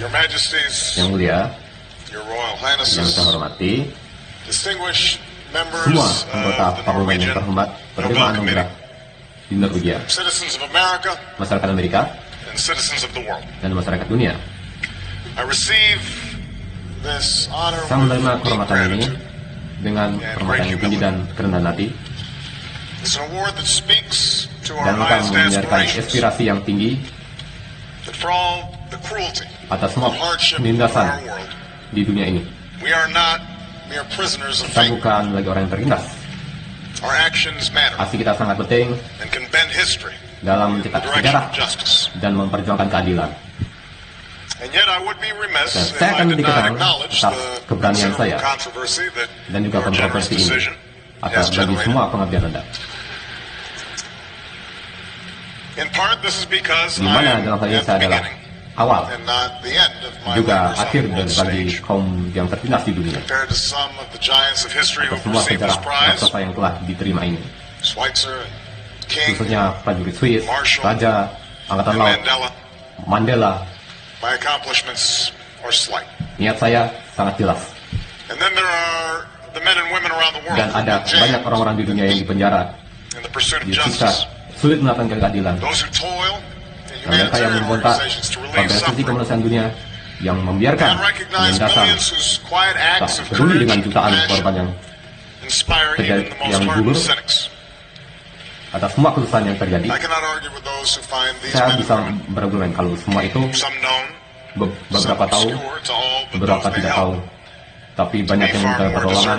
Your Majesties, Yang mulia, Your Royal yang Highnesses, saya hormati, distinguished members semua of anggota the parlemen yang Norwegian terhormat penerima Nobel anugerah Committee, di Norwegia, citizens of America, masyarakat Amerika, and citizens of the world. dan masyarakat dunia. I receive this honor Saya with menerima deep kehormatan ini gratitude. dengan hormatan yang tinggi dan kerendahan hati, It's an award that speaks to our dan akan highest menyiarkan aspirations, inspirasi yang tinggi that for all the cruelty atas semua and hardship of penindasan our world, di dunia ini. we are not mere prisoners of Kita fate. bukan lagi orang yang tertindas. Our actions matter Aksi kita sangat penting and can bend history dalam in the mencetak direction sejarah of justice. dan memperjuangkan keadilan. And yet I would be remiss Dan if saya I akan did not dikatakan acknowledge atas the keberanian considerable saya controversy that dan juga your generous kontroversi ini decision atas has bagi generated. semua pengabdian Anda. In part, this is because Di I mana am dalam hal ini at the saya adalah beginning awal and not the end of my juga labors on akhir the dari world bagi stage. kaum yang tertindas di dunia. Compared to some of the giants of history who Atas semua received sejarah this prize, raksasa yang telah diterima ini, Schweitzer and King khususnya prajurit Swiss, Marshall, Raja, Angkatan and Laut, Mandela, Mandela, my accomplishments are slight. niat saya sangat jelas. And then there are the men and women around the world Dan who ada have been banyak jailed orang-orang di dunia yang dipenjara, in the pursuit of disiksa, justice. sulit mendapatkan keadilan. Those who toil in Dan mereka yang humanitarian memberontak organizations to relieve organisasi suffering. kemanusiaan dunia yang membiarkan And recognize penindasan, millions whose quiet tak acts of peduli courage dengan and jutaan korban compassion yang inspire terjadi- even the most yang hardened gugur. cynics. atas semua kesusahan yang terjadi. I cannot argue with those who find these Saya men and bisa women, berargumen kalau semua itu some known, some beberapa tahu, obscure to all but beberapa those they tidak tahu. help, Tapi banyak yang minta pertolongan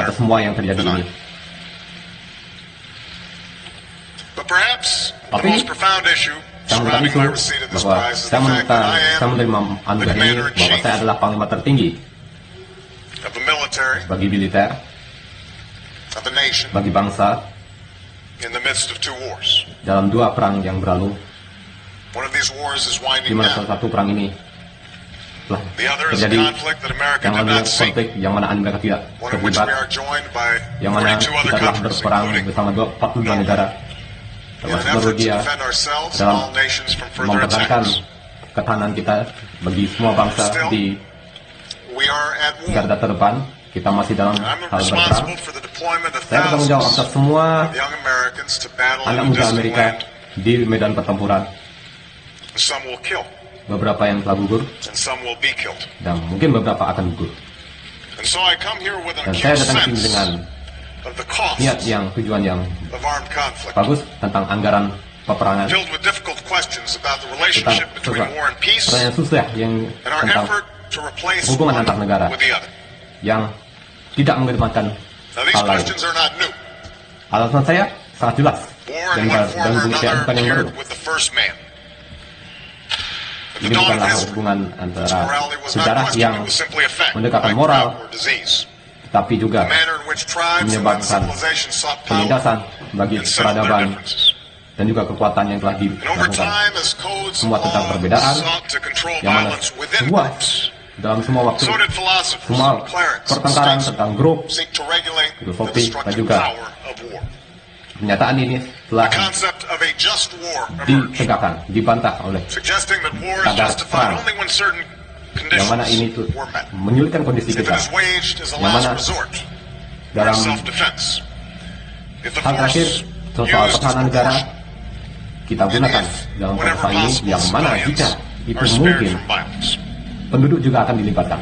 atas semua yang terjadi ini. But perhaps the Tapi, most profound issue Saya menemukan surrounding isu my receipt of this bahwa prize is saya the fact that I saya am menerima the anugerah ini commander-in-chief bahwa saya adalah panglima tertinggi of the military bagi militer, of the nation bagi bangsa in the midst of two wars. dalam dua perang yang berlalu, One of these wars is di winding mana down. salah satu perang ini telah The other is a terjadi, conflict that America yang did lainnya not see, konflik yang mana Amerika tidak one in which we terlibat, are joined by yang mana 42 other kita telah countries, berperang including bersama 42 negara, in an termasuk effort to Norwegia, defend ourselves and dalam all nations from further mempertahankan attacks. ketahanan kita bagi semua bangsa di We are at war. garda terdepan. Kita masih dalam I'm hal berperang. responsible for the deployment of Saya bertanggung jawab thousands atas semua of young Americans to battle anak in a muda distant Amerika land. di medan pertempuran. Some will kill, Beberapa yang telah gugur and some will be killed. dan mungkin beberapa akan gugur. And so I come here with an Dan saya acute datang sini sense dengan of the cost niat yang tujuan yang of armed conflict, bagus tentang anggaran peperangan, filled with difficult questions about the tentang relationship between war and peace, pertanyaan susah yang and our tentang effort to replace hubungan one antar negara with the other. yang tidak mengedepankan Now these hal lain. questions are not new. Alasan saya sangat jelas War dan in one form or bukan another yang baru. appeared with the first man. At Ini the dawn of bukanlah history, hubungan its antara morality was not sejarah questioned, yang it was simply a fact, mendekatkan like moral, drought or disease. tapi juga The manner in which tribes and then menyebabkan civilizations sought power penindasan bagi and settled their peradaban differences. dan juga kekuatan yang telah And over dilakukan. time, as codes of Semua tentang law perbedaan, sought to control yang mana violence within semua groups, dalam semua waktu, so did philosophers, semua clerics, and pertengkaran statesmen tentang grup, seek to regulate the filosofi, dan destructive juga power of war. pernyataan ini telah The concept of a just war emerged, ditegakkan, dibantah oleh suggesting that war is Kadar justified perang. only when certain yang mana ini conditions tuh were met. menyulitkan kondisi If it kita is waged as a yang last mana resort or dalam self-defense, if the hal terakhir force soal used is pertahanan negara proportional, kita gunakan dalam whenever proses ini possible, yang mana civilians jika itu are spared mungkin from violence. penduduk juga akan dilibatkan.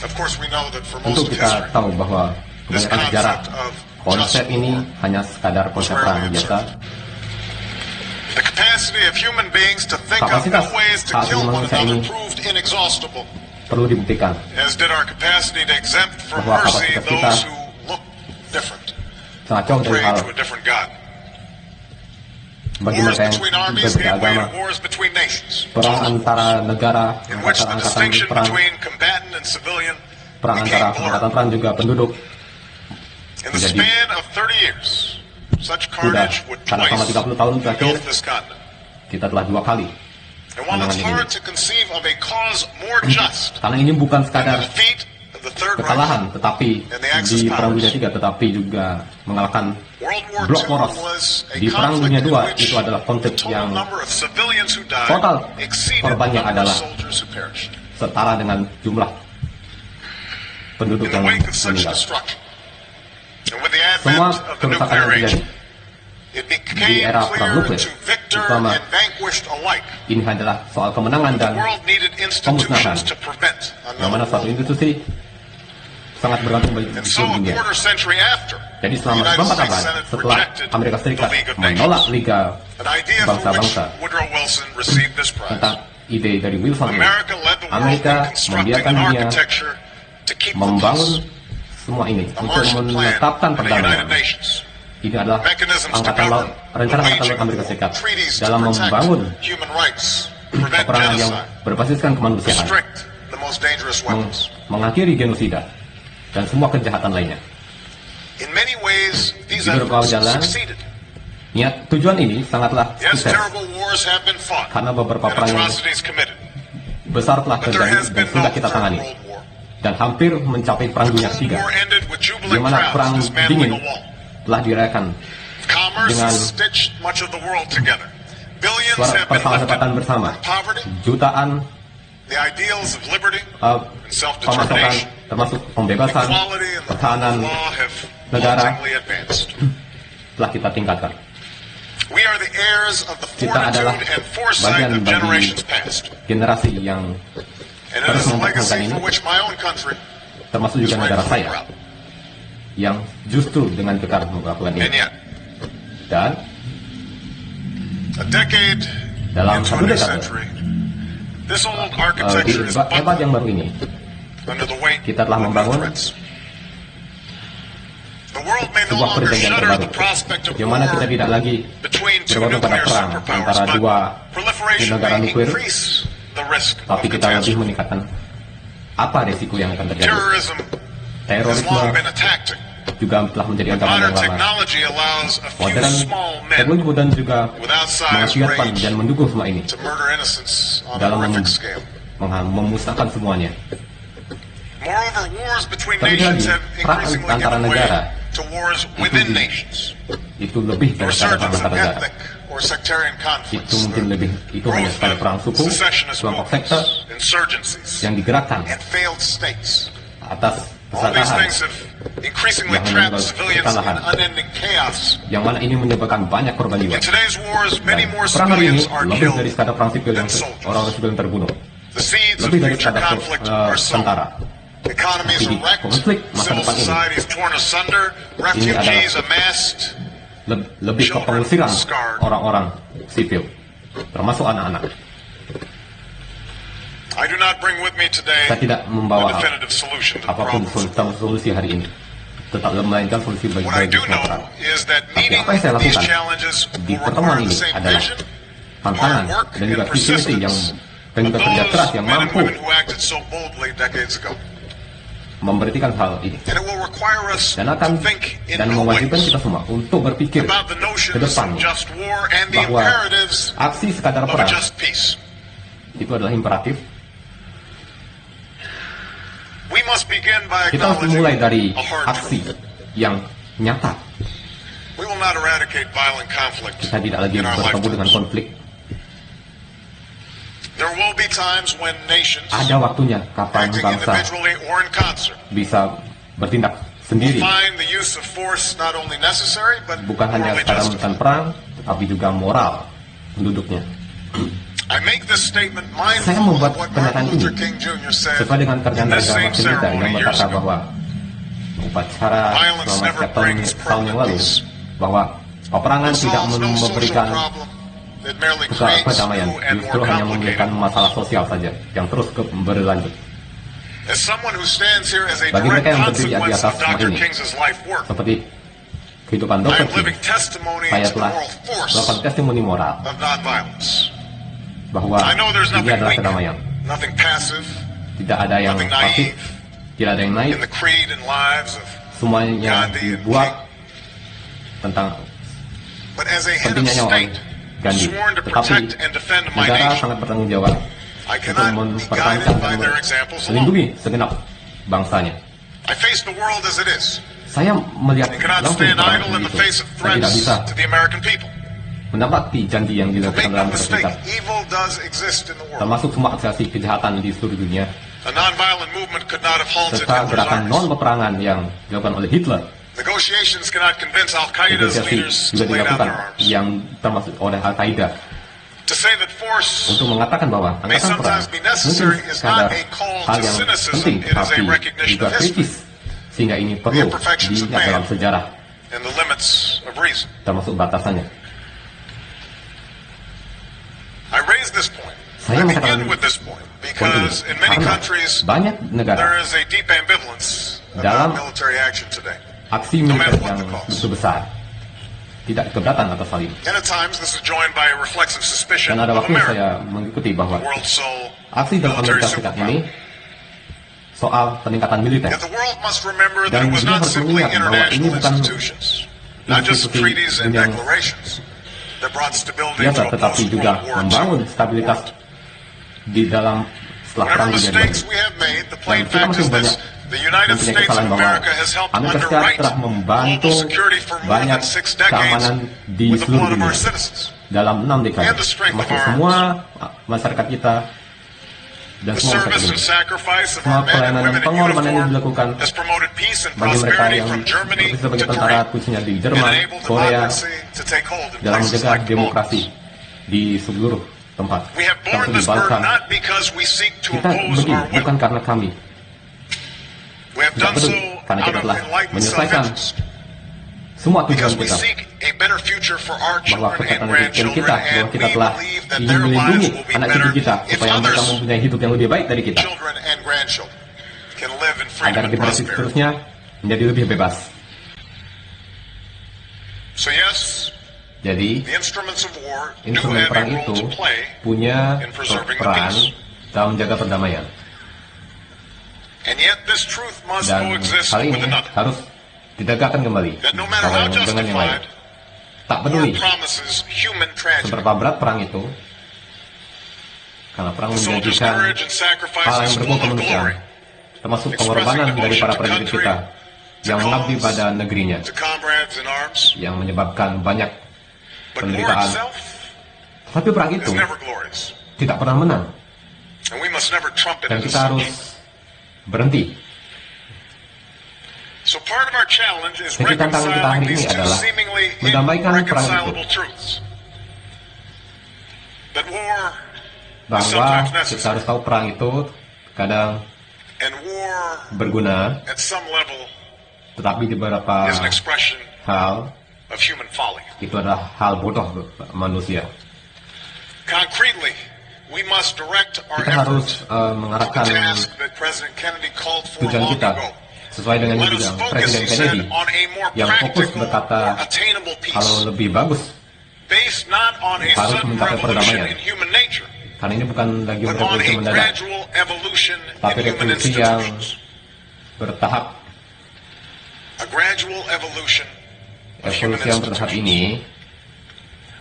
Of course, we know that for Tentu most of kita history, tahu bahwa this kebanyakan sejarah concept of konsep just ini war hanya sekadar konsep perang biasa. the capacity of human beings to think of Kapasitas new ways to hak kill asasi one manusia another ini proved inexhaustible, perlu dibuktikan as did our capacity to exempt from bahwa mercy kapasitas kita those who look different, sangat jauh dari pray hal to a different God. bagi Wars mereka yang between armies berbeda gave way agama. to wars between nations, Perang antara negara, in which the angkatan distinction perang, between combatant and civilian perang became antara angkatan blurred. perang juga penduduk. In the Menjadi- span of 30 years, such Sudah carnage would karena selama 30 tahun twice terakhir engulf this continent. kita telah 2 kali. And while it's menangani hard ini. to conceive of a cause more just Karena ini bukan than sekadar the defeat of the Third Reich, kekalahan, tetapi di Perang Dunia III, tetapi juga mengalahkan World War Blok II Poros. was a Di Perang conflict Dunia in II which itu adalah the konflik total yang number of civilians who died total exceeded the korbannya number of adalah soldiers who perished. setara dengan jumlah penduduk In the yang wake of such meninggal. destruction, and with the Semua advent of the kerusakan nuclear yang age, terjadi it di became era perang clear nuklir, to victor terutama and vanquished alike ini adalah soal kemenangan the dan world needed institutions to prevent yang mana another suatu world war. institusi sangat bergantung bagi And so seluruh a dunia. quarter century after, Jadi the selama United 24 States abad Senate setelah rejected Amerika the Serikat League of menolak Nations, Liga an idea for which Bangsa-Bangsa Woodrow Wilson received this prize. tentang ide dari Wilson ini, America led the world Amerika in constructing membiarkan an dunia architecture to keep the membangun peace, semua ini a untuk Marshall Plan, menetapkan and the perdamaian. United Nations. Ini adalah Mechanisms to angkatan laut, govern, rencana the angkatan laut waging Amerika of Serikat treaties to dalam protect membangun human rights, prevent peperangan yang genocide, berbasiskan kemanusiaan, restrict the most dangerous weapons. mengakhiri genosida dan semua kejahatan lainnya. In many ways, these Di beberapa efforts jalan, succeeded. Tujuan ini sangatlah Yes, sukses terrible wars have been fought karena beberapa and perang yang atrocities committed, besar telah but there terjadi has dan been no sudah kita third tangani world war. dan hampir mencapai perang dunia Cold ketiga, War ended with di jubilant mana perang crowds dismantling dingin a wall. telah dirayakan. Commerce dengan has stitched much of the world together. Billions suara have been lifted persahabatan bersama, from poverty, jutaan the ideals of liberty uh, and pemasukan self-determination, termasuk pembebasan, equality and the rule pertahanan of law have negara haltingly advanced. telah kita tingkatkan. We are the heirs of the Kita adalah fortitude and foresight bagian of bagi generations past. generasi yang And it harus is a mempertahankan legacy ini, for which my own country termasuk is juga negara rightfully saya proud. yang justru dengan kekar melakukan And ini. yet, Dan a decade dalam into satu a new dekade, century, this old di architecture is abad buckling yang baru ini, under the weight kita telah of new membangun threats. The world may no sebuah longer perjanjian shudder at terbaru, the prospect of yang mana war kita tidak lagi between two bergantung pada nuclear perang superpowers, antara but dua proliferation negara may nuklir, increase the risk of tapi kita lebih catastrophe. meningkatkan apa resiko yang akan terjadi. Terrorism has Terorisme long been a tactic. juga telah menjadi ancaman Modern yang lama. technology allows a few Modern small men teknologi modern juga with outsized mengakibatkan rage dan mendukung semua ini to murder innocents on a dalam horrific scale. memusnahkan semuanya. Moreover, wars between Tapi nations lagi, have perang increasingly antara given way negara to wars within nations. Itu lebih The daripada perang resurgence antar of negara. ethnic or sectarian conflicts, Itu mungkin lebih, itu hanya growth sekali perang of suku, secessionist kelompok sekte movements, insurgencies, yang digerakkan and failed states. atas All these kesalahan, things have increasingly yang trapped menyebabkan civilians in kesalahan. unending chaos. yang mana ini menyebabkan banyak korban jiwa. In today's wars, many Dan more perang hari ini civilians are lebih killed dari sekadar perang sipil yang than soldiers. orang-orang sipil yang terbunuh, The seeds of lebih dari future sekadar conflict are sown. tentara. Economies Jadi, are wrecked, konflik masa civil depan ini society is torn asunder, refugees amassed, Lebih ke pengusiran orang-orang sipil, termasuk anak-anak. I do not bring with me today Saya tidak a membawa definitive solution to the apapun problem. tentang solusi hari ini, tetap melainkan solusi bagi What I do semua perang. know is that Tapi meeting apa yang saya these lakukan challenges di will pertemuan require ini the same adalah vision, tantangan hard work, dan juga and visi misi yang persistence dan juga of kerja keras those yang men and mampu women who acted so boldly decades ago. memberitikan hal ini, And it will require us dan akan to think in dan new mewajibkan ways kita semua untuk berpikir about the ke notions depan of just war and the bahwa imperatives aksi sekadar of a perang just peace. itu adalah imperatif. We must begin by Kita harus acknowledging mulai dari a hard aksi truth. yang nyata. We will not eradicate violent conflict Kita tidak lagi in our bertemu dengan lifetimes. konflik. There will be times when nations, Ada waktunya kapan acting bangsa individually or in concert, bisa bertindak sendiri, find the use of force not only necessary but bukan hanya morally sekadar justified. melakukan perang, tapi juga moral penduduknya. I make this statement Saya mindful membuat of what pernyataan Martin Luther ini King Jr. said sesuai dengan in pernyataan this dari same Martin Luther yang ceremony years berkata ago. bahwa upacara Violence selama never sekian tahun brings yang permanent lalu peace. bahwa peperangan It tidak solves no social memberikan problem. It merely creates perdamaian, new and justru more hanya memberikan complicated. masalah sosial saja yang terus berlanjut. As someone who stands here as a Bagi direct mereka yang berdiri di consequence atas of Dr. ini, King's life work, Seperti kehidupan I Dr. am King, living testimony saya to the telah moral force melakukan testimoni moral of nonviolence. bahwa I know there's ini nothing adalah weak, kedamaian. nothing passive Tidak ada yang nothing pasif, naive tidak ada yang naik, in the creed and lives of semuanya Gandhi and dibuat King. tentang But as a head of pentingnya nyawa state, Gandhi. sworn to Tetapi protect and defend my negara nation, sangat bertanggung jawab I untuk cannot be mempertahankan guided by dan their examples alone. melindungi segenap bangsanya. I face the world as it is. Saya melihat I cannot langsung stand perang idle in the itu. face of Saya tidak threats bisa to the American people. mendapati janji yang dilakukan Make dalam no mistake, Serikat, evil does exist in the world. termasuk semua aksi kejahatan di seluruh dunia, A non-violent movement could not have halted serta Hitler's gerakan armies. non-peperangan yang dilakukan oleh Hitler. Negotiations cannot convince Al-Qaeda's Negosiasi leaders juga to lay down dilakukan their arms. yang termasuk oleh Al-Qaeda To say that force untuk mengatakan bahwa may angkatan perang sometimes be mungkin necessary is sekadar not a call hal to yang cynicism, penting, it is a tapi recognition juga of history kritis, sehingga ini perlu imperfections of diingat man. dalam sejarah, and the limits of reason. termasuk batasannya. I raise this point. Saya I mengatakan begin with this point poin ini because in many karena countries banyak negara there is a deep ambivalence Dalam- about military action today. aksi militer yang begitu besar tidak keberatan atas hal ini. And at times this is joined by a reflexive suspicion Dan ada of waktunya America, saya mengikuti bahwa the world's sole aksi dalam military Amerika Serikat ini superpower. soal peningkatan militer. Yet the world must remember that Dan it was dunia not harus simply mengingat bahwa ini international bukan institutions, not just institusi treaties and dunia declarations that brought stability biasa, to a tetapi juga post-World War membangun II stabilitas world. di dalam setelah perang Whatever dunia dua. mistakes we have made, the plain Dan kita fact masih is banyak this: the United mempunyai States of kesalahan bahwa America has helped Amerika Serikat underwrite telah membantu global security for more banyak than 6 decades keamanan di with the seluruh blood of dunia our citizens. dalam 6 dekade, And the strength of termasuk our semua masyarakat kita dan The semua masyarakat service and dunia. sacrifice of Semua our men and pelayanan women dan in pengorbanan yang uniform dilakukan has promoted peace and bagi mereka prosperity yang from Germany bekerja sebagai to tentara, Korea, khususnya di and Jerman, enabled Korea, democracy to take hold in dalam places menjaga like the demokrasi Balkans. di seluruh tempat. We have borne Termasuk di this burden Balkan. not because we seek to Kita impose begini our bukan will. karena kami, We have tidak done so peduli, karena out kita of telah enlightened menyelesaikan self-interest. semua tujuan Because we kita, seek a better future for our bahwa children and perkataan pikiran grandchildren, kita, bahwa and kita we telah believe that ingin their lives melindungi will be anak better cucu kita if supaya mereka others, mempunyai hidup yang lebih baik dari kita, children and grandchildren, can live in agar freedom and generasi prosperity. seterusnya menjadi lebih bebas. So yes, Jadi the instruments of war do instrumen have a perang role itu to play, punya in preserving the peran peace. dalam menjaga perdamaian, and yet this truth must dan coexist hal with ini another. harus ditegakkan kembali That no matter bahwa how yang dengan yang lain. justified Tak war peduli promises human tragedy, seberapa berat perang itu, karena perang the soldiers' menjanjikan courage and sacrifice hal yang is berbau full of kemanusiaan, glory termasuk expressing pengorbanan dari devotion para to prajurit country, kita yang to mengabdi cause, pada negerinya, to comrades in arms. yang menyebabkan banyak But war penderitaan. itself Tapi perang is itu never glorious, tidak pernah menang, and we must never trumpet dan it as kita such. harus berhenti. So part of our challenge is Jadi tantangan kita hari reconciling these ini two adalah seemingly mendamaikan perang itu. irreconcilable truths. That war is Bahwa sometimes kita necessary, harus tahu perang itu kadang and war berguna, at some level tetapi di beberapa is an expression hal of human folly. itu adalah hal bodoh manusia. Concretely, we must direct our Kita harus efforts to mengarahkan the task that President Kennedy called for tujuan long kita ago. sesuai dengan Let yang us dibilang focus, Presiden he Kennedy, said, on a more yang fokus practical, berkata more attainable peace, kalau lebih bagus, based not on a harus sudden mencapai revolution perdamaian. in human nature, karena ini bukan lagi but on revolusi a mendadak, gradual evolution tapi in human revolusi yang institutions. bertahap. A gradual evolution of human Evolusi yang bertahap institutions. ini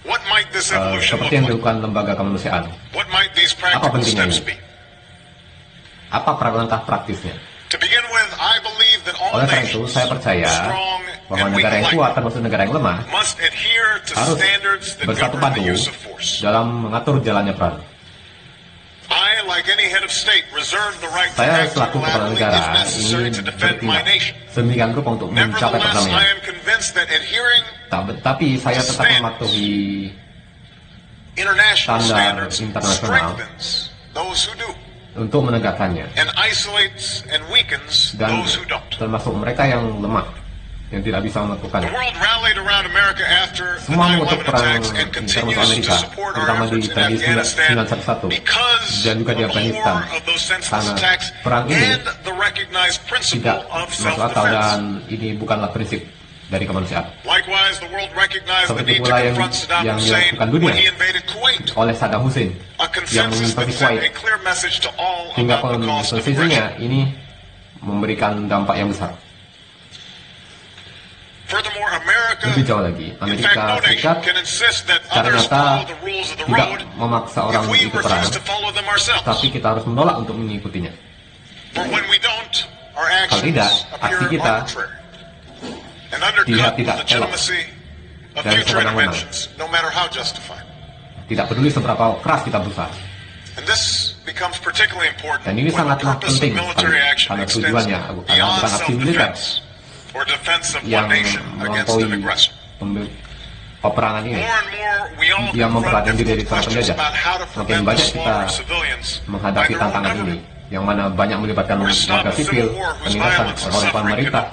What might this evolution seperti yang look like? dilakukan lembaga kemanusiaan. What might these practical pentingnya steps ini? be? Apa langkah praktisnya? To begin with, I believe that all Oleh karena itu, nations, saya percaya strong bahwa and weak negara yang alike, kuat termasuk negara yang lemah must adhere to harus standards that bersatu govern padu the use of force. dalam mengatur jalannya perang. I, like any head of state, reserve the right to Saya act selaku kepala unilaterally negara if necessary to ingin defend my bertindak nation. sedemikian rupa untuk mencapai Nevertheless, I perdamaian. am convinced that adhering Tapi saya tetap mematuhi international Standar standards internasional strengthens those who do untuk menegakkannya, and isolates and weakens dan those who don't. termasuk mereka yang lemah, yang tidak bisa The melakukannya. world rallied around America after the Semua mengutuk 9/11 perang attacks and termasuk continues to Amerika, support our terutama di efforts in tahun Afghanistan 9/11 because dan juga di of the Afghanistan. horror of those senseless Karena attacks perang ini and the recognized Tidak principle of masuk akal self-defense. dan ini bukanlah prinsip dari kemanusiaan. Likewise, the world recognized the Seperti need to pula yang confront Saddam yang Hussein dilakukan dunia when he invaded Kuwait. oleh Saddam Hussein A yang consensus menginvasi that sent Kuwait, a clear message to all hingga about the cost of aggression. konsensusnya ini memberikan dampak yang besar. Furthermore, America, Lebih jauh lagi, in fact, Amerika no nation Serikat can insist that secara others nyata follow the rules of the tidak road memaksa orang if we ikut perang, refuse to follow them ourselves. tapi kita harus menolak untuk mengikutinya. For when we don't, our Kalau tidak, actions aksi appear kita arbitrary and undercut dilihat the tidak elok legitimacy of dan future sewenang-wenang. interventions, no matter how justified. Tidak peduli seberapa keras kita berusaha. And this becomes particularly important Dan ini when the sangatlah purpose of penting military sekali, action karena extends tujuannya beyond bukan aksi militer self-defense or defense of yang one nation against an melampaui aggressor. peperangan ini. More and more, we all Yang confront memperhatikan diri dari difficult para questions penjajah. about how to Semakin prevent the banyak kita slaughter of civilians by menghadapi their own tantangan ini, government, yang mana banyak melibatkan or to stop warga a civil sipil, war whose penindasan violence and oleh suffering can pemerintah,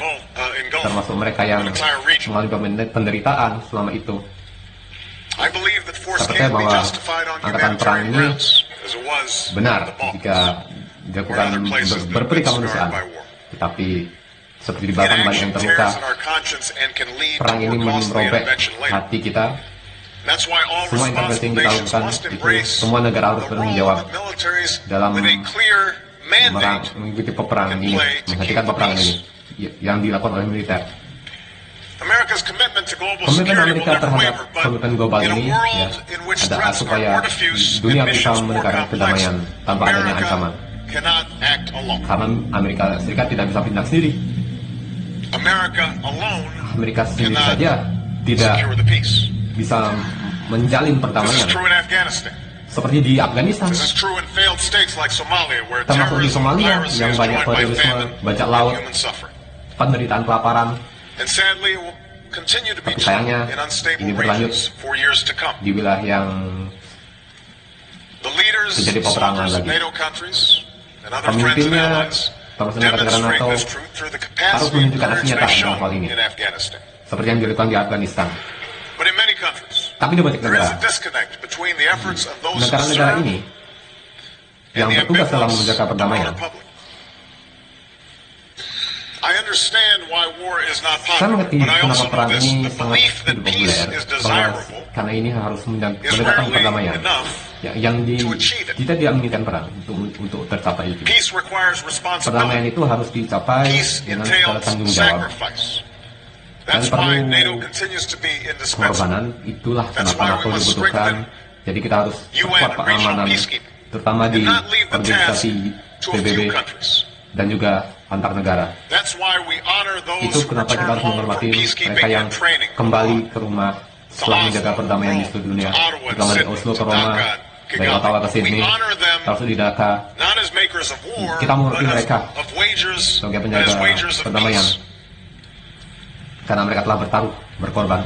engulf termasuk mereka yang an entire region. mengalami penderitaan selama itu. I believe that force Saya percaya can be bahwa justified on angkatan perang humanitarian ini grounds, as it was benar in the Balkans, jika dilakukan or other places that have berperi been kemanusiaan, scarred by war. tetapi seperti di Balkan banyak yang terluka. tears at our conscience and can lead Perang to ini more costly merobek intervention later. hati kita. That's why all Semua intervensi yang kita responsible nations lakukan must itu embrace semua negara harus the bertanggung role jawab that militaries dalam with a clear mandate mengikuti peperangan ini, menghentikan peperangan ini yang dilakukan oleh militer. America's commitment to global Komitmen security will Amerika never terhadap waver, but komitmen global in a ini world in which adalah threats are supaya more diffuse dunia and bisa missions more menegakkan complex, kedamaian tanpa adanya America ancaman. cannot act alone. Karena Amerika Serikat tidak bisa pindah sendiri. America alone Amerika sendiri cannot saja tidak secure the peace. bisa menjalin This perdamaian. is true in Afghanistan. Seperti di Afghanistan, This is true in failed states like Somalia, where termasuk di terrorism and Somalia piracy yang is banyak joined by terorisme, famine bajak and laut, human suffering. penderitaan kelaparan. And sadly, it will continue to be Tapi true sayangnya, in unstable ini berlanjut regions for years to come. di wilayah yang The leaders, terjadi peperangan soldiers of lagi. NATO countries, and other friends and Pemimpinnya, allies termasuk negara-negara demonstrate NATO, this truth through the harus capacity and menunjukkan courage aksi nyata they dalam show hal ini, in Afghanistan. seperti yang dilakukan di Afghanistan. But in many countries, Tapi di banyak there is negara, a disconnect between the efforts of those who negara-negara serve ini and yang the bertugas dalam ambivalence menjaga of the perdamaian. broader public. I understand why war is not Saya popular, mengerti but I kenapa also know perang this: ini the sangat belief that tidak peace populer, is bahwa desirable karena ini harus is menegakkan rarely perdamaian. enough. Yang to achieve it. kita tidak menginginkan perang untuk tercapai itu. Peace requires Perdamaian responsibility. itu harus dicapai Peace dengan segala entails tanggung jawab. sacrifice. That's Dan why perlu NATO continues to be indispensable. Pengorbanan itulah That's kenapa why we NATO must dibutuhkan. strengthen Jadi kita harus UN perkuat and regional pengamanan, peacekeeping, terutama di and not leave the task organisasi to a PBB few countries. dan juga antar negara. That's why we honor those Itu who kenapa kita return harus home menghormati from mereka peacekeeping yang and training. kembali ke rumah setelah To menjaga Oslo, perdamaian di Rome, seluruh dunia. to Ottawa, Terutama dari to Oslo ke Sydney, Roma, to Dhaka, dari Ottawa ke Sydney, We honor them termasuk di Dhaka, not as makers of war, Kita menghormati but mereka of wagers, sebagai but penjaga as wagers of perdamaian. peace. Karena mereka telah bertaruh, berkorban.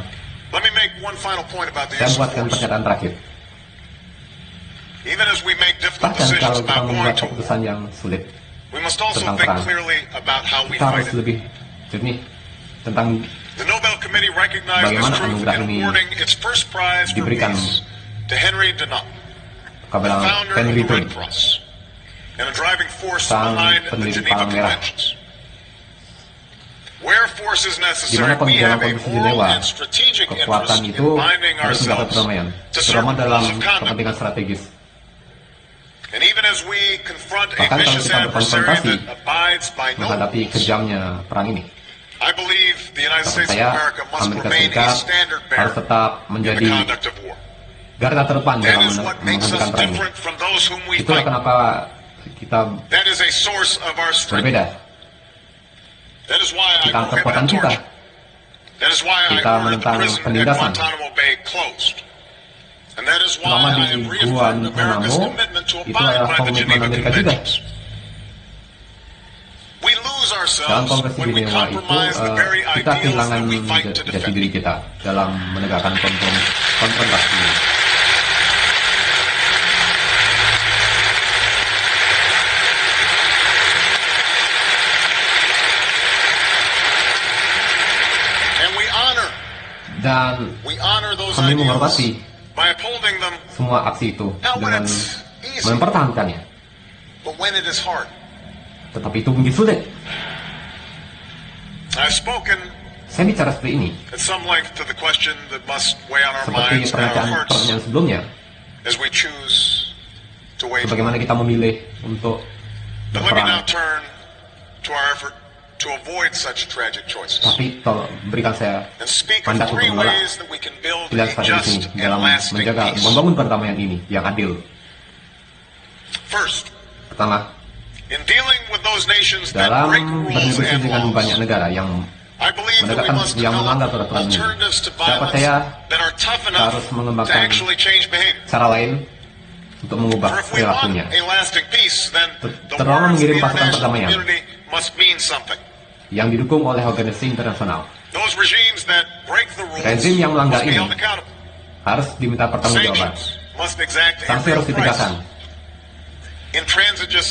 Let me make one final point about the Saya issue of buatkan force. pernyataan terakhir. Even as we make difficult Bahkan decisions kalau kita about going membuat to war, keputusan yang sulit, we must also tentang think perang, clearly about how we kita harus fight it. lebih jernih tentang The Nobel Committee recognized this bagaimana truth anugerah in ini awarding its first prize for diberikan peace to Henry Dunant, kepada the founder of Henry the Red Dunant, Cross, and a driving force sang behind the pendiri Geneva Palang Merah. Conventions. Where force is Di necessary, mana we dalam have a kondisi moral Jenewa, and strategic kekuatan interest itu in binding harus mendapat ourselves perdamaian, to terutama certain dalam rules of conduct. kepentingan strategis. And even as we confront a Bahkan kalau vicious kita adversary berkonfrontasi that abides by no menghadapi rules, kejamnya perang ini, I believe the United menurut States of saya America must Amerika remain a Serikat standard harus bearer tetap in the menjadi conduct of war. garda terdepan That dalam is what makes us menghentikan perang ini. different from those whom we Itulah fight. kenapa kita That is a source of our strength. berbeda. That is why I Kita prohibit kekuatan kita. torture. That is why I Kita ordered the menentang prison at penindasan. Guantanamo Bay closed. And that is why Terutama I di have reaffirmed America's Guantanamo, commitment to itu abide adalah by the komitmen Geneva Amerika juga. Conventions. We lose Dalam ourselves konversi when we Jenewa itu, compromise the very kita ideals kehilangan that we fight to jati defend. diri kita dalam menegakkan konfrontasi ini. And we honor Dan those kami ideals menghormati by upholding them, semua aksi itu Now, when dengan it's easy. mempertahankannya. but when it is hard. Tetapi itu mungkin sulit. I've spoken Saya bicara seperti ini, at some length to the question that must weigh on our seperti minds and our hearts pertanyaan sebelumnya, as we choose to wage war. bagaimana kita memilih untuk But let me now berperang. turn to our effort to avoid such tragic choices Tapi tolong berikan saya and speak of mandat untuk three menolak ways that we can build pilihan a strategis ini just and dalam lasting menjaga peace. membangun perdamaian ini yang adil. First, Pertama, In dealing with those nations that dalam break rules bernegosiasi and dengan banyak laws, negara yang I believe that we menegakkan must yang melanggar develop peraturan ini. alternatives to Saya violence percaya that are tough kita enough harus to mengembangkan actually change behavior. cara lain untuk mengubah For if we want perilakunya. a lasting peace, then the Terlalu words of mengirim the pasukan international perdamaian community must mean something. Yang didukung oleh organisasi internasional Those regimes that break the rules Rezim yang melanggar must be ini held accountable. harus diminta pertanggungjawaban. Sanctions must exact a Sanksi real harus price. ditegakkan. Intransigence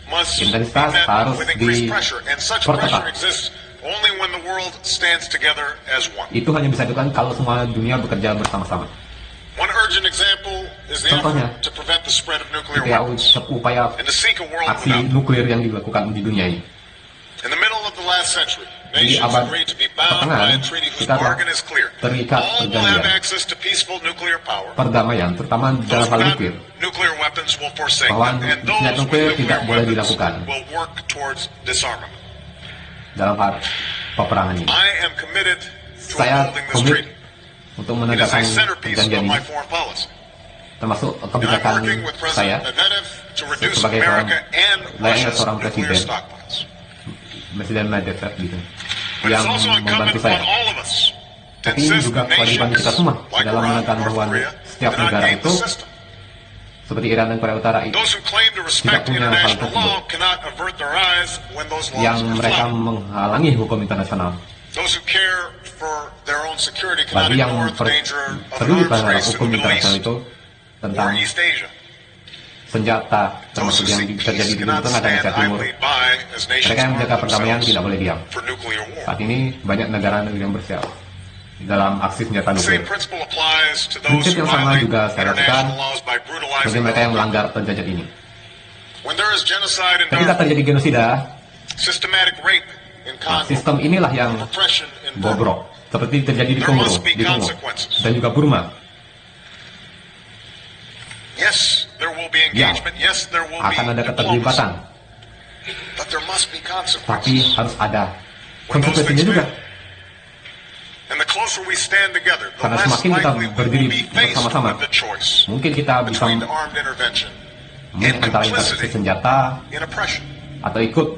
must be Intensitas met harus with increased pressure, and such diperketat. pressure exists only when the world stands together as one. Itu hanya bisa dilakukan kalau semua dunia bekerja bersama-sama. One urgent example is the Contohnya, effort to prevent the spread of nuclear Ketika weapons upaya and to seek a world aksi without. nuklir yang dilakukan di dunia ini. In the middle of the last century, Di nations abad agreed to be bound pertengahan, by a treaty whose kita telah bargain is clear. terikat All will have perjanjian access to peaceful nuclear power. perdamaian, terutama dalam Those hal without nuklir. nuclear weapons will forsake Bahwa them, and senjata those with nuklir nuclear tidak boleh weapons dilakukan. will work towards disarmament. Dalam hal peperangan ini. I am committed to Saya upholding this komit treaty. untuk It is menegakkan a centerpiece of perjanjian my ini, foreign policy. termasuk And I'm kebijakan working with saya President Medvedev to reduce sebagai America and layaknya Russia's seorang nuclear presiden. stockpiles. Presiden Medvedev gitu, But yang it's also membantu incumbent saya. on all of us to Tapi insist juga that kewajiban nations kita semua like dalam Iran menekan and North bahwa Korea setiap do not negara game itu the system. seperti Iran dan Korea Utara Those who claim to respect punya hal international tersebut. law cannot avert their eyes when those laws yang are mereka flouted. menghalangi hukum internasional. Those who care for their own security cannot Bagi yang ignore the danger of an peduli arms pada race in hukum the Middle internasional East itu or tentang East Asia. senjata, Those termasuk who yang seek terjadi peace di cannot Timur Tengah dan stand Asia Timur. idly by as nations Mereka yang menjaga arm perdamaian themselves tidak boleh diam. for nuclear war. Saat ini banyak negara-negara yang bersiap dalam aksi senjata The same nuklir. principle applies to those Prinsip who yang sama violate juga saya lakukan international laws by bagi brutalizing mereka yang other melanggar people. penjajah ini. When there is genocide in Ketika Darfur, terjadi genosida, systematic rape in Congo, sistem inilah yang repression in Burma, bobrok, seperti terjadi di There Kongo, must be di Kongo consequences. dan juga Burma. yes, there will be Ya, engagement. Yes, there will be akan ada diplomacy. keterlibatan, But there must be tapi consequences. harus ada When those konsekuensinya things juga. fail, and the closer we stand together, the Karena less semakin kita likely we will berdiri be faced bersama-sama, with the choice Mungkin kita bisa between armed intervention memilih and antara intervensi complicity senjata in oppression. atau ikut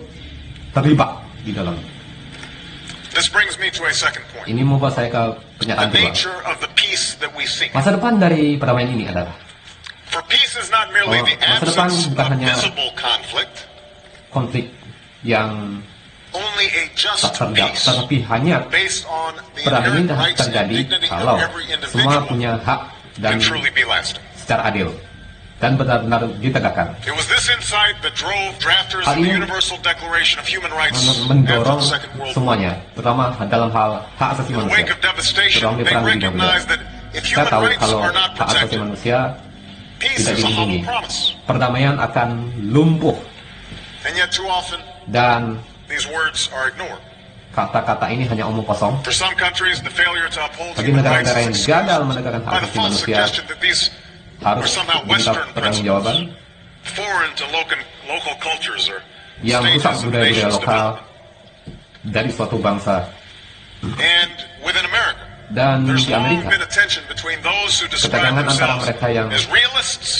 terlibat di dalam. This brings me to a second point. Ini membawa saya ke The pernyataan kedua. nature of the peace that we seek. Masa depan dari perdamaian ini adalah For peace is not merely Oh, the masa depan absence bukan of hanya visible conflict, konflik yang only a just tak terjadi, peace tetapi hanya based on the perdamaian ini inherent harus rights and terjadi dignity kalau of every semua individual punya hak dan can truly be lasting. secara adil dan benar-benar ditegakkan. It was this insight that drove drafters Hal of the ini Universal Declaration of Human Rights after Mendorong the Second World War. semuanya, terutama dalam hal hak asasi In the manusia. wake of devastation, Terutama di they perang dunia kedua. recognized that if Kita human tahu rights kalau are not hak asasi protected, manusia peace tidak is a hollow dilindungi, promise. perdamaian akan lumpuh And yet too often, dan these words are ignored. kata-kata ini hanya omong kosong. For some countries, the failure to uphold Bagi human rights negara-negara yang is gagal excused menegakkan hak by the asasi false manusia suggestion that these harus are somehow diminta Western pertanggungjawaban principles, foreign to local cultures or yang rusak stages of budaya-budaya nations' lokal development. dari suatu bangsa. And within America, Dan there's di long Amerika, been a tension between those who describe ketegangan antara themselves mereka yang as realists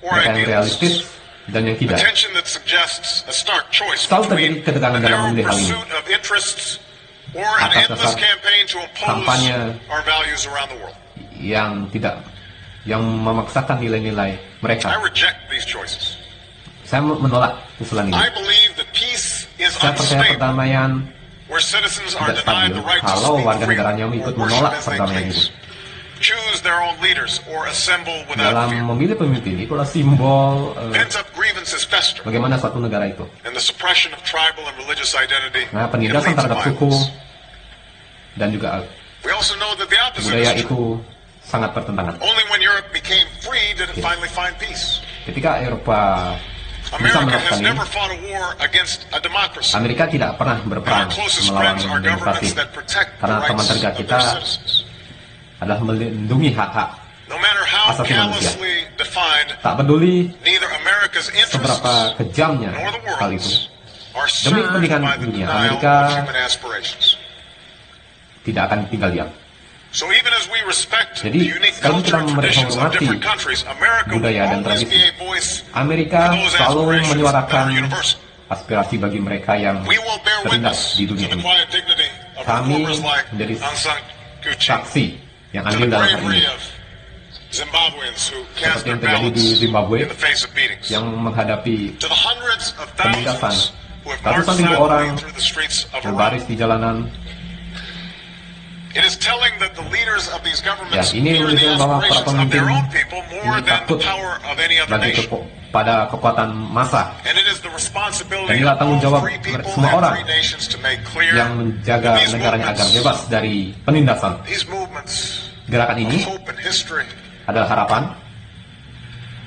or mereka yang realistis idealists. dan yang A tidak. tension that suggests a stark choice Selalu between terjadi ketegangan the dalam narrow memilih hal ini. pursuit of interests or an Atas endless dasar campaign to impose kampanye our values around the world. yang memaksakan nilai-nilai I mereka. reject these choices. Saya menolak usulan ini. I believe that peace is Saya percaya unstable perdamaian where citizens are tidak denied stabil the right to kalau speak warga freely negaranya or ikut worship menolak as they perdamaian itu. please, choose their own leaders or assemble without Dalam fear. memilih pemimpin itulah simbol Pent-up grievances fester, bagaimana suatu negara itu. and the suppression of tribal and religious identity Nah, can lead penindasan to terhadap suku violence. dan juga We also know that the opposite budaya is true. itu sangat bertentangan. Only when Europe became free did it finally find peace. Ketika Eropa bisa America melakukan has ini, never fought a war against a democracy. Amerika tidak pernah And berperang our closest melawan friends are demokrasi governments that protect the karena teman rights terdekat of kita their citizens. adalah melindungi hak-hak. No matter how asasi manusia. callously defined, Tak peduli neither America's seberapa interests kejamnya nor the hal itu, world's are Demi served kepentingan by the dunia, denial Amerika of human aspirations. tidak akan tinggal diam. So even as we respect the Jadi, unique sekalipun culture and kita traditions of menghormati different countries, America will budaya dan always tradisi, be a voice Amerika for those selalu aspirations that menyuarakan are universal. aspirasi bagi mereka yang We will bear terlindas witness di to dunia the ini. quiet dignity of Kami reformers like menjadi Aung San Suu Kyi, Saksi yang to adil the dalam hal bravery ini, of Zimbabweans who cast seperti their yang terjadi di ballots Zimbabwe, in the face of beatings, yang menghadapi to the hundreds of penindasan. thousands who have Ratusan marched ribu orang silently through the streets of Iran. berbaris di jalanan. It is telling that the leaders of these governments Ya, ini fear the menunjukkan bahwa para aspirations of pemimpin their own people more ini than the takut power of any other bagi nation. pada kekuatan massa And it is the Dan responsibility inilah of tanggung all jawab free people semua and orang free nations to make clear yang menjaga that these negaranya agar movements, bebas dari penindasan. these movements Gerakan of ini hope and history, adalah harapan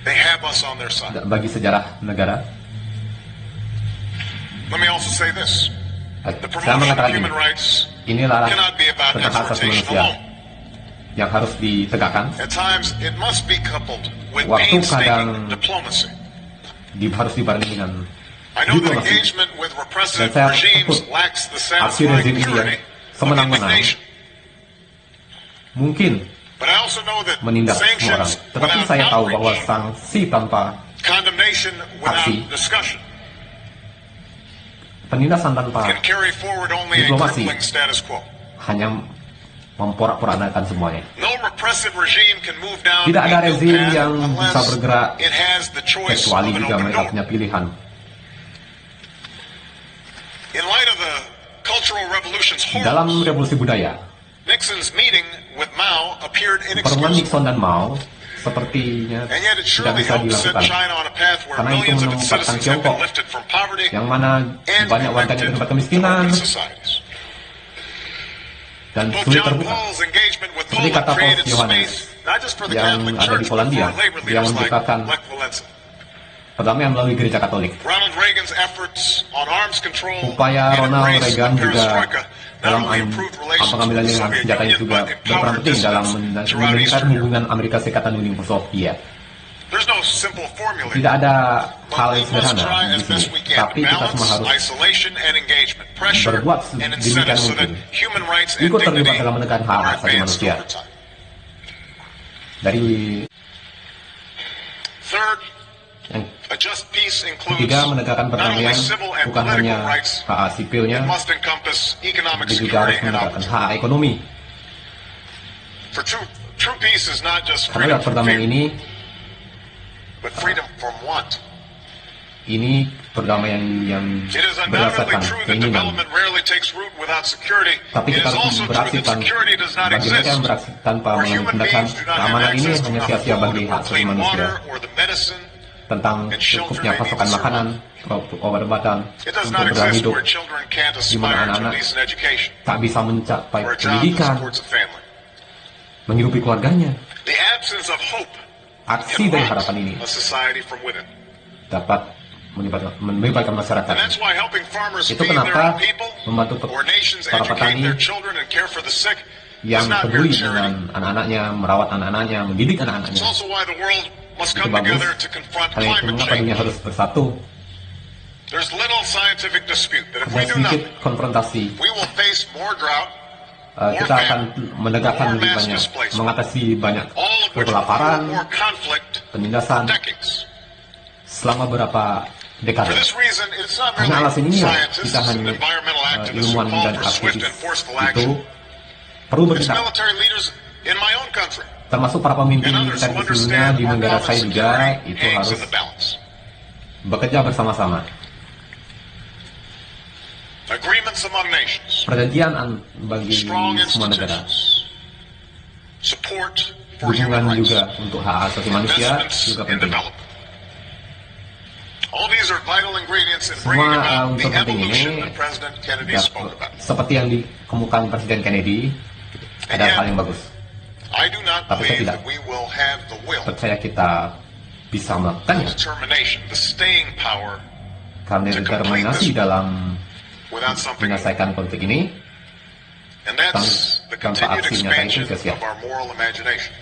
they have us on their side. bagi sejarah negara. Let me also say this. The Saya promotion of mengatakan human ini, rights inilah cannot be about tentang hak asasi exhortation manusia alone. yang harus ditegakkan, At times, it must be coupled with Waktu painstaking kadang- diplomacy. harus dibarengi dengan I know that diplomasi. engagement with repressive Dan saya regimes takut lacks the aksi satisfying rezim ini yang purity of semenang-menang indignation. mungkin But I also know that menindak semua orang. sanctions Tetapi without saya tahu bahwa outreach, sanksi tanpa condemnation without aksi, discussion, penindasan tanpa can carry forward only a diplomasi crippling status quo. hanya memporak-porandakan semuanya. No repressive regime can move down Tidak ada a new rezim path yang unless bisa bergerak it has the choice of kecuali an jika open mereka door. punya pilihan. In light of the Cultural Revolution's Dalam horrors, revolusi budaya, Nixon's meeting with Mao appeared pertemuan inexcusable. Nixon dan Mao sepertinya And yet it tidak surely bisa helped set dilakukan, China on a path where karena itu millions of its menempatkan citizens have been Tiongkok lifted from poverty yang mana and banyak warganya connected terdapat to kemiskinan open societies. dan Both sulit John terbuka. Paul's engagement with Seperti Poland kata Paus created Yohanes space not just for the yang Catholic ada Church di but Polandia, for labor yang leaders like memberitakan Lech Walesa. perdamaian melalui gereja Katolik. Ronald Reagan's efforts on arms control Upaya and Ronald embrace Reagan of juga perestroika not dalam only improved relations with pengambilan the dengan Soviet senjatanya Union juga but berperan empowered penting dalam dissidents throughout meningkatkan Eastern Europe. hubungan Amerika Serikat dan Uni Soviet. There's no simple formula. Tidak ada hal But yang we must sederhana try di as best sini, we can tapi to kita semua balance harus isolation and engagement, pressure berbuat and sedemikian incentives so that mungkin. human rights and Ikut terlibat dignity dalam menegakkan hak are asasi advanced manusia. over time. Dari Third, yang a just peace includes ketiga, menegakkan not only perdamaian civil and bukan hanya political rights, hak sipilnya, it must encompass economic tapi juga harus security and menegakkan opportunity. hak ekonomi. For true peace is not just Karena freedom from perdamaian fear, ini but freedom from want. perdamaian yang It is undoubtedly berdasarkan true that keinginan. development rarely takes root without security. Tapi It kita is harus also true beraksi that security does not bagi mereka yang exist. beraksi tanpa Where mengambil human tindakan. beings do not have Keamanan ini access to hanya enough sia-sia food bagi or hak asasi clean manusia. water or the medicine. Tentang and shelter cukupnya they need pasokan to makanan, obat-obatan It does untuk not bertahan exist hidup, where children can't di mana aspire to a anak-anak decent education tak bisa mencapai or a job that pendidikan, supports a family. menghidupi keluarganya. The absence of hope Aksi can dari rot harapan ini a society from within. dapat membebaskan masyarakat. And that's why helping farmers Itu feed their kenapa own people membantu or nations para educate petani their children and care for the sick yang is not mere peduli charity. dengan anak-anaknya, merawat anak-anaknya, mendidik It's anak-anaknya. also why the world must Itu come bagus. together to confront Hal itu climate mengapa dunia change. harus bersatu. There's little scientific dispute that if we Dan do sedikit nothing, konfrontasi, we will face more drought, kita akan menegakkan lebih banyak, mengatasi banyak all of which will kelaparan, fuel more conflict penindasan for decades. selama beberapa For dekade. this reason, it's not Karena alasan merely ini scientists kita and hanya environmental activists who ilmuwan call dan for swift aktivis and forceful itu action. perlu It's bertindak. military leaders in my own country Termasuk para pemimpin and others militer who di seluruhnya understand di our negara common saya juga security itu hangs harus in the balance. bekerja bersama-sama. Agreements among nations, Perjanjian bagi strong semua negara, institutions, support for human dukungan rights, juga untuk hak asasi manusia investments juga in penting. development. All these are vital ingredients in bringing Semua about the unsur penting evolution ini that President Kennedy ya, spoke about. seperti yang dikemukakan Presiden Kennedy ada hal yang bagus. I do not Tapi saya believe tidak that we will have the will, Percaya kita bisa melakukannya determination, the staying power karena determinasi dalam without something more. menyelesaikan konflik ini. And that's the tanpa continued aksi nyata itu expansion sia-sia. of our moral imagination.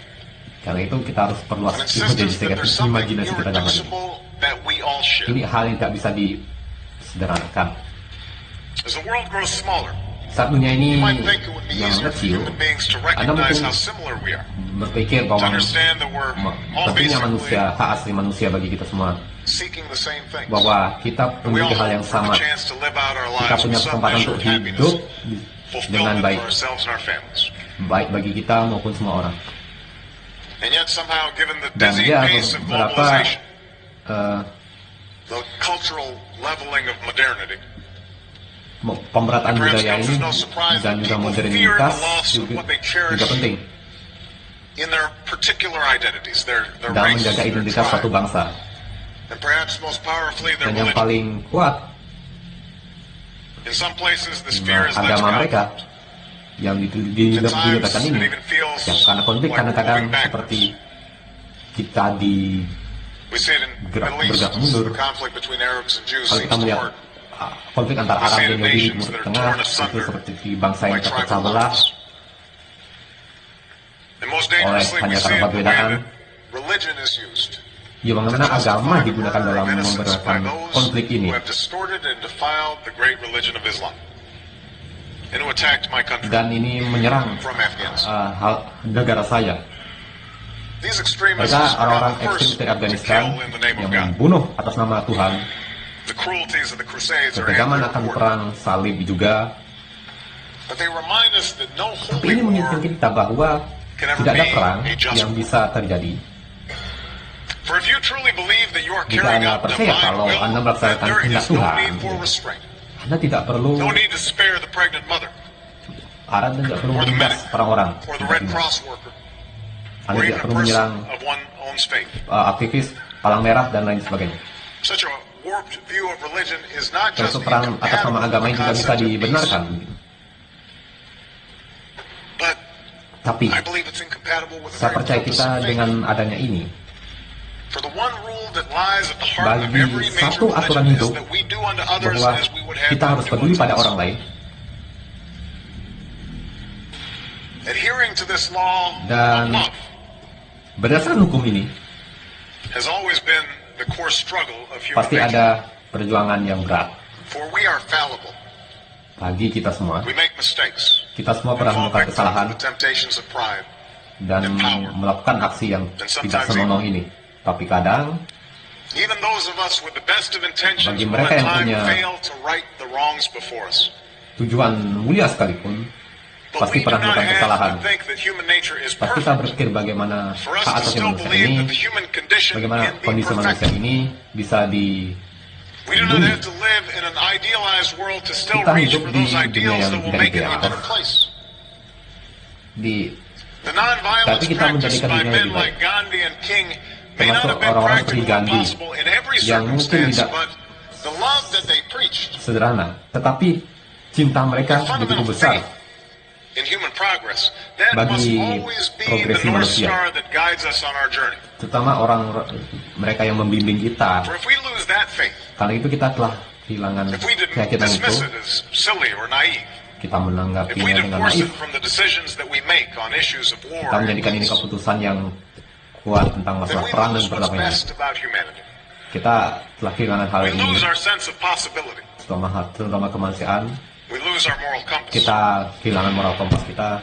Karena itu kita harus perluas An insistence that there's something imajinasi kita dalam hal ini. irreducible that we all share. Ini hal yang tidak bisa disederhanakan. As the world grows smaller, Saat dunia ini You might think it would be yang easier for kecil, human beings to Anda recognize mungkin how similar we are, berpikir to bahwa understand that we're all pentingnya basically manusia, hak asli manusia bagi kita semua, seeking the same things. bahwa kita And we all memiliki hal yang hope for sama. the chance to live out our Kita lives punya with some kesempatan measure untuk of hidup happiness, dengan fulfillment baik, for ourselves and our families. baik bagi kita maupun semua orang. And yet somehow, given the Dan dizzying dia pace of beberapa globalization, eh, the cultural leveling of modernity, pemerataan perhaps budaya comes ini as no surprise dan that juga people fear modernitas the loss of juga, what they cherish juga penting in their particular identities, their dalam race, menjaga their identitas suatu tribe, bangsa. and perhaps most powerfully their Dan yang religion. paling kuat In some places, this fear is led to agama mereka conflict. yang At times, diletakkan it ini, even feels yang karena konflik like we're kadang-kadang moving seperti backwards. kita di We see it in the Middle East, bergerak mundur. the conflict between Arabs and Jews Kalau seems kita to melihat work konflik antara We Arab see dan the Yahudi di nations Timur that are Tengah torn itu asunder seperti bangsa yang by tribal terpecah belah lines. And most oleh dangerously, we hanya see karena it the way perbedaan. that religion is used Ya, bagaimana agama digunakan dalam memberantakan konflik ini who have distorted and defiled the great religion of Islam and who attacked my country dan ini menyerang from Afghanistan. negara saya. These extremists Mereka are orang-orang not the ekstrim first dari to Afghanistan kill in the name of yang God. membunuh atas nama Tuhan. The cruelties of the Crusades are Kekejaman amply akan recorded. perang salib juga. But they remind us that no Tapi holy ini war mengingatkan kita bahwa tidak ada perang yang bisa terjadi. For if you truly believe that you are Jika carrying Anda out percaya divine kalau will, Anda then melaksanakan there kehendak is no Tuhan, need for restraint. Anda tidak perlu No need to spare the pregnant mother Anda tidak perlu or the menindas medic orang-orang. or the Red Cross worker Anda or tidak even a perlu person menyerang of one own's faith. aktivis palang merah dan lain sebagainya. Such a warped view of religion is not Dan just itu perang atas nama incompatible agama with yang the tidak bisa concept of peace, dibenarkan. but Tapi I believe it's incompatible with the saya very percaya purpose kita of faith. dengan adanya ini, For the one rule that lies at the heart of bagi every major satu aturan religion is hidup that we do unto others bahwa as we would have kita them harus do peduli unto pada us. orang lain. Adhering to this law Dan of love berdasarkan hukum ini, has always been the core struggle of human pasti nature. ada perjuangan yang berat For we are fallible. bagi kita semua. We make mistakes. Kita semua We pernah fall melakukan victim kesalahan to the temptations of pride. dan melakukan aksi yang tidak senonoh ini. Tapi kadang Even those of us with the best of intentions Bagi will mereka at yang time punya fail to right the wrongs before us. tujuan mulia sekalipun, But pasti we do pernah not melakukan kesalahan. have to think that human nature is Pasti kita perfect. berpikir bagaimana For us hak to asasi still manusia believe ini, that the human condition bagaimana can be kondisi manusia perfected. ini bisa We do not have to live in an idealized world to still Kita reach hidup for di those dunia ideals yang that will tidak make it a ideal. better place. di The non-violence Tapi kita practiced menjadikan by dunia men lebih baik. like Gandhi and King may not Termasuk have been orang-orang practical seperti and Gandhi, possible in every yang mungkin circumstance, tidak but the love that they preached, sederhana, tetapi cinta mereka the begitu fundamental besar faith in human progress, that Bagi must always be the progresi North manusia. Star that guides us on our journey. terutama mereka yang membimbing kita. For if we lose that faith, Karena itu kita telah kehilangan if we keyakinan itu, dismiss it as silly or naive, kita if we menanggapinya dengan divorce naif. it from the decisions that we make on issues of war, Kita menjadikan ini keputusan yang kuat tentang then masalah we perang dan lose what's perdamaian. best about humanity. Kita telah kehilangan hal We ini, lose our sense of possibility. terutama kemanusiaan. We lose our moral compass. Kita kehilangan moral kompas kita.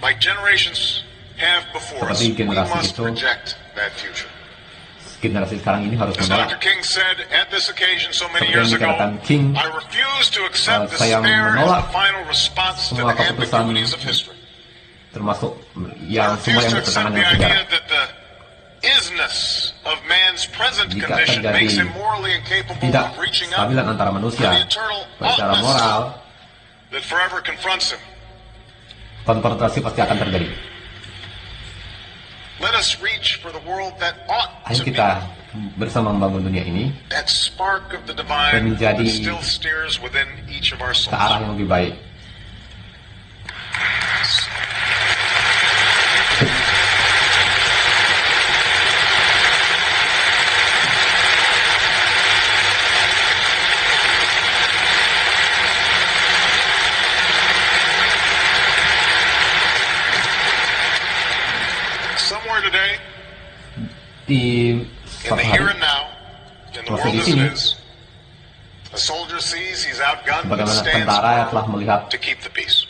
Like generations have before us, Seperti we generasi must itu. reject that future. Generasi sekarang ini harus As menolak. Dr. King said at this occasion so many Seperti yang years ago, dikatakan King, I refuse to accept saya despair as menolak the final response to semua the keputusan ambiguities of history. termasuk I yang semua refuse yang to bertentangan accept the dengan idea sejarah. that the isness of man's present Jika condition terjadi makes him morally incapable Tidak of reaching out stabilan antara to manusia the internal secara oughtness moral, that forever confronts him. konfrontasi pasti akan terjadi. Let us reach for the world that ought Ayo to be. kita bersama membangun dunia ini That spark of the divine Dan menjadi that still steers within each of our ke souls. arah yang lebih baik. Somewhere today, Di in suatu the here hari, and now, in the Masih world di as sini. it is, A soldier sees he's outgunned and Bagaimana stands tentara firm telah melihat to keep the peace.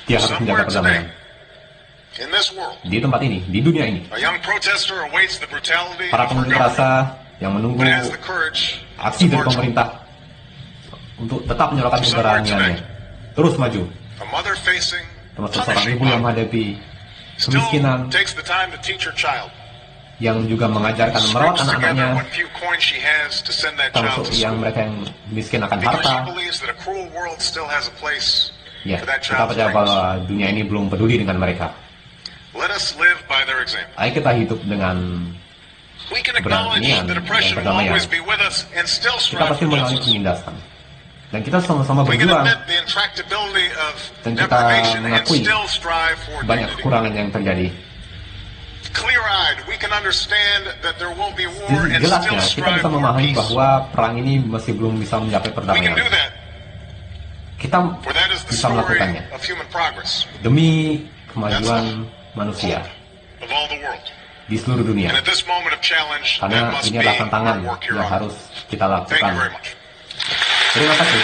dia harus menjaga Somewhere perdamaian. today, in this world, Di tempat ini, di dunia ini, a young protester awaits the brutality para of her pengunjuk government, rasa yang menunggu but has the courage aksi to dari march on. pemerintah untuk tetap menyuarakan keberaniannya, terus maju. A mother facing Termasuk seorang punishing ibu yang poverty menghadapi still kemiskinan, takes the time to teach her child. yang juga mengajarkan merawat Scrapes together anak-anaknya, what few coins she has to send that child termasuk to yang school. mereka yang miskin akan Because she harta. believes that a cruel world still has a place Ya, for that kita child's percaya dreams. bahwa dunia ini belum peduli dengan mereka. Let us live by their example. Ayo kita hidup dengan We can acknowledge Keberanian that dan oppression will perdamaian. always be with us and still kita strive pasti for mengalami justice. penindasan. Dan kita sama-sama We can berjuang admit the intractability of dan kita deprivation and mengakui still strive for banyak dignity. kekurangan yang terjadi. Clear-eyed, we can understand that there will be war and Jelasnya, still kita strive bisa for memahami peace. bahwa perang ini masih belum bisa mencapai We can perdamaian. do that, Kita for that is the bisa story melakukannya of human progress demi kemajuan manusia of all the world. di seluruh dunia. And at this moment of challenge, that Karena must ini be adalah tantangan our work here yang on. harus kita Thank you lakukan. very much. Terima kasih.